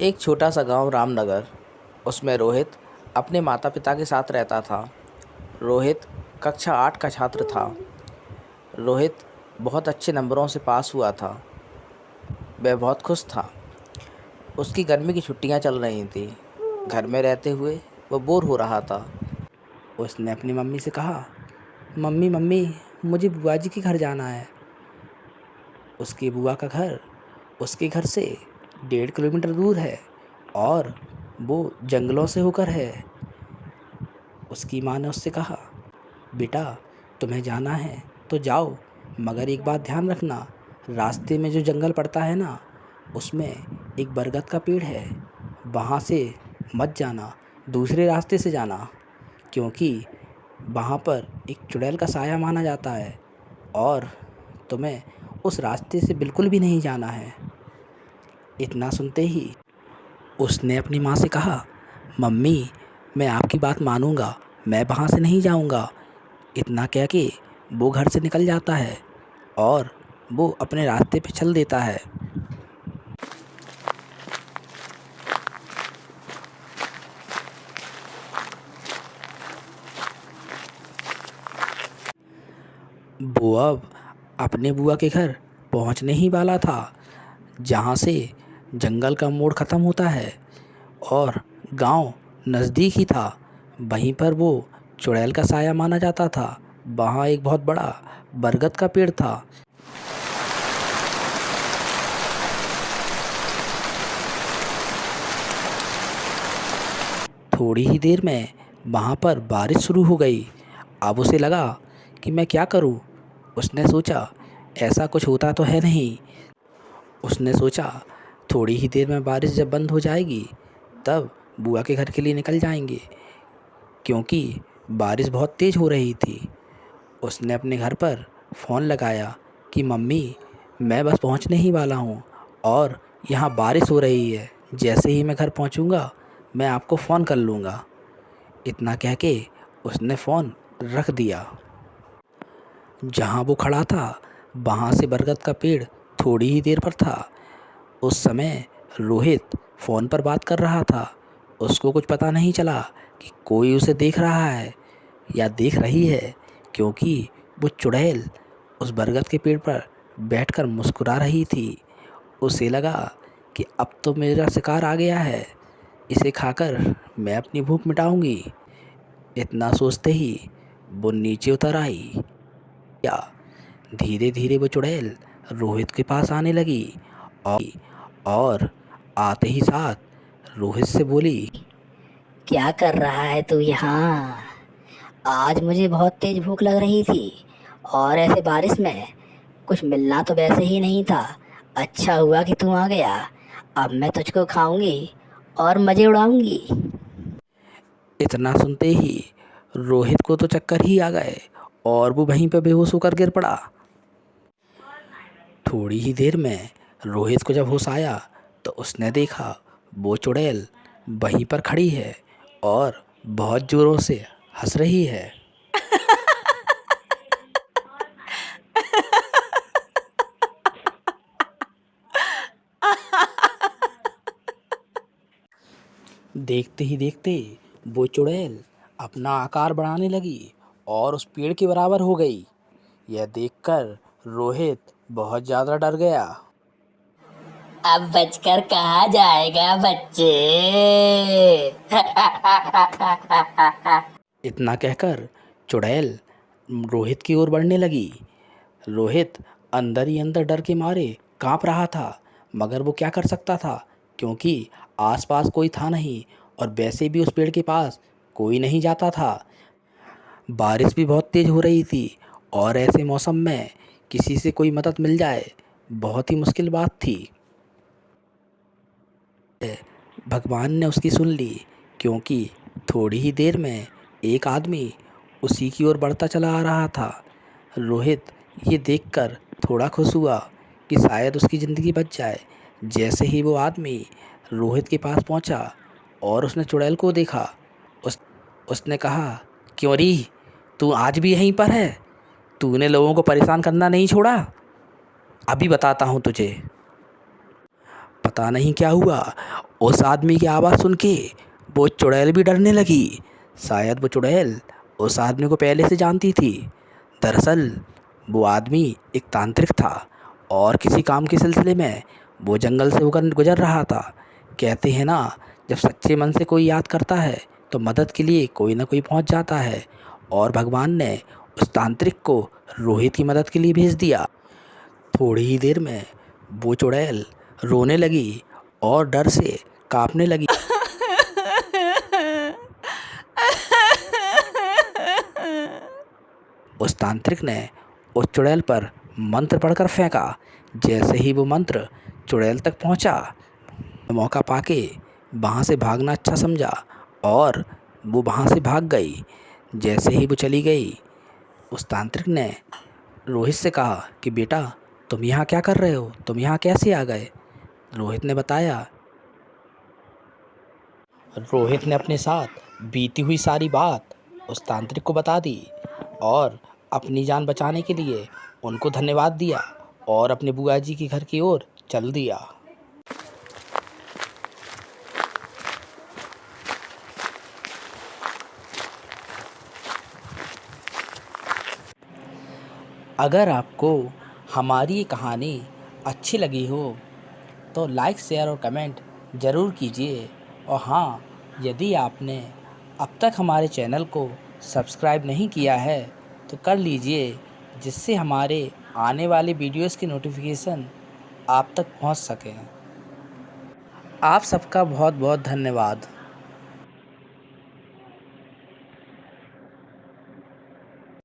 एक छोटा सा गांव रामनगर। उसमें रोहित अपने माता पिता के साथ रहता था। रोहित कक्षा 8 का छात्र था। रोहित बहुत अच्छे नंबरों से पास हुआ था। वह बहुत खुश था। उसकी गर्मी की छुट्टियां चल रही थी। घर में रहते हुए वह बोर हो रहा था। उसने अपनी मम्मी से कहा, मम्मी मम्मी, मुझे बुआ जी के घर जाना है। उसकी बुआ का घर उसके घर से 1.5 किलोमीटर दूर है और वो जंगलों से होकर है। उसकी माँ ने उससे कहा, बेटा, तुम्हें जाना है तो जाओ, मगर एक बात ध्यान रखना, रास्ते में जो जंगल पड़ता है ना, उसमें एक बरगद का पेड़ है, वहाँ से मत जाना, दूसरे रास्ते से जाना, क्योंकि वहाँ पर एक चुड़ैल का साया माना जाता है और तुम्हें उस रास्ते से बिल्कुल भी नहीं जाना है। इतना सुनते ही उसने अपनी माँ से कहा, मम्मी, मैं आपकी बात मानूंगा, मैं वहाँ से नहीं जाऊंगा। इतना कह के वो घर से निकल जाता है और वो अपने रास्ते पे चल देता है। वो अब अपने बुआ के घर पहुँचने ही वाला था, जहाँ से जंगल का मोड़ ख़त्म होता है और गांव नज़दीक ही था। वहीं पर वो चुड़ैल का साया माना जाता था। वहाँ एक बहुत बड़ा बरगद का पेड़ था। थोड़ी ही देर में वहाँ पर बारिश शुरू हो गई। अब उसे लगा कि मैं क्या करूँ। उसने सोचा, ऐसा कुछ होता तो है नहीं। उसने सोचा, थोड़ी ही देर में बारिश जब बंद हो जाएगी तब बुआ के घर के लिए निकल जाएंगे, क्योंकि बारिश बहुत तेज़ हो रही थी। उसने अपने घर पर फ़ोन लगाया कि मम्मी, मैं बस पहुंचने ही वाला हूं और यहाँ बारिश हो रही है। जैसे ही मैं घर पहुंचूंगा मैं आपको फ़ोन कर लूँगा। इतना कह के उसने फ़ोन रख दिया। जहाँ वो खड़ा था वहाँ से बरगद का पेड़ थोड़ी ही देर पर था। उस समय रोहित फ़ोन पर बात कर रहा था। उसको कुछ पता नहीं चला कि कोई उसे देख रहा है या देख रही है, क्योंकि वो चुड़ैल उस बरगद के पेड़ पर बैठकर मुस्कुरा रही थी। उसे लगा कि अब तो मेरा शिकार आ गया है, इसे खाकर मैं अपनी भूख मिटाऊंगी। इतना सोचते ही वो नीचे उतर आई। या धीरे धीरे वो चुड़ैल रोहित के पास आने लगी और और आते ही साथ रोहित से बोली, क्या कर रहा है तू यहाँ? आज मुझे बहुत तेज भूख लग रही थी और ऐसे बारिश में कुछ मिलना तो वैसे ही नहीं था। अच्छा हुआ कि तू आ गया। अब मैं तुझको खाऊंगी और मज़े उड़ाऊंगी। इतना सुनते ही रोहित को तो चक्कर ही आ गए और वो वहीं पर बेहोश होकर गिर पड़ा। थोड़ी ही देर में रोहित को जब होश आया तो उसने देखा वो चुड़ैल वहीं पर खड़ी है और बहुत ज़ोरों से हंस रही है। देखते ही देखते वो चुड़ैल अपना आकार बढ़ाने लगी और उस पेड़ के बराबर हो गई। यह देखकर रोहित बहुत ज़्यादा डर गया। अब बचकर कहाँ जाएगा बच्चे? इतना कहकर चुड़ैल रोहित की ओर बढ़ने लगी। रोहित अंदर ही अंदर डर के मारे कांप रहा था, मगर वो क्या कर सकता था, क्योंकि आसपास कोई था नहीं और वैसे भी उस पेड़ के पास कोई नहीं जाता था। बारिश भी बहुत तेज़ हो रही थी और ऐसे मौसम में किसी से कोई मदद मिल जाए बहुत ही मुश्किल बात थी। भगवान ने उसकी सुन ली, क्योंकि थोड़ी ही देर में एक आदमी उसी की ओर बढ़ता चला आ रहा था। रोहित ये देखकर थोड़ा खुश हुआ कि शायद उसकी ज़िंदगी बच जाए। जैसे ही वो आदमी रोहित के पास पहुंचा और उसने चुड़ैल को देखा, उस उसने कहा, क्यों री, तू आज भी यहीं पर है? तूने लोगों को परेशान करना नहीं छोड़ा? अभी बताता हूँ तुझे। पता नहीं क्या हुआ, उस आदमी की आवाज़ सुन के वो चुड़ैल भी डरने लगी। शायद वो चुड़ैल उस आदमी को पहले से जानती थी। दरअसल वो आदमी एक तांत्रिक था और किसी काम के सिलसिले में वो जंगल से होकर गुजर रहा था। कहते हैं ना, जब सच्चे मन से कोई याद करता है तो मदद के लिए कोई ना कोई पहुंच जाता है, और भगवान ने उस तांत्रिक को रोहित की मदद के लिए भेज दिया। थोड़ी ही देर में वो चुड़ैल रोने लगी और डर से कांपने लगी। उस तांत्रिक ने उस चुड़ैल पर मंत्र पढ़कर फेंका। जैसे ही वो मंत्र चुड़ैल तक पहुंचा, मौका पाके वहाँ से भागना अच्छा समझा और वो वहाँ से भाग गई। जैसे ही वो चली गई, उस तांत्रिक ने रोहित से कहा कि बेटा, तुम यहाँ क्या कर रहे हो, तुम यहाँ कैसे आ गए। रोहित ने बताया। रोहित ने अपने साथ बीती हुई सारी बात उस तांत्रिक को बता दी और अपनी जान बचाने के लिए उनको धन्यवाद दिया और अपने बुआ जी के घर की ओर चल दिया। अगर आपको हमारी ये कहानी अच्छी लगी हो तो लाइक, शेयर और कमेंट ज़रूर कीजिए। और हाँ, यदि आपने अब तक हमारे चैनल को सब्सक्राइब नहीं किया है तो कर लीजिए, जिससे हमारे आने वाले वीडियोस की नोटिफिकेशन आप तक पहुंच सके। आप सबका बहुत बहुत धन्यवाद।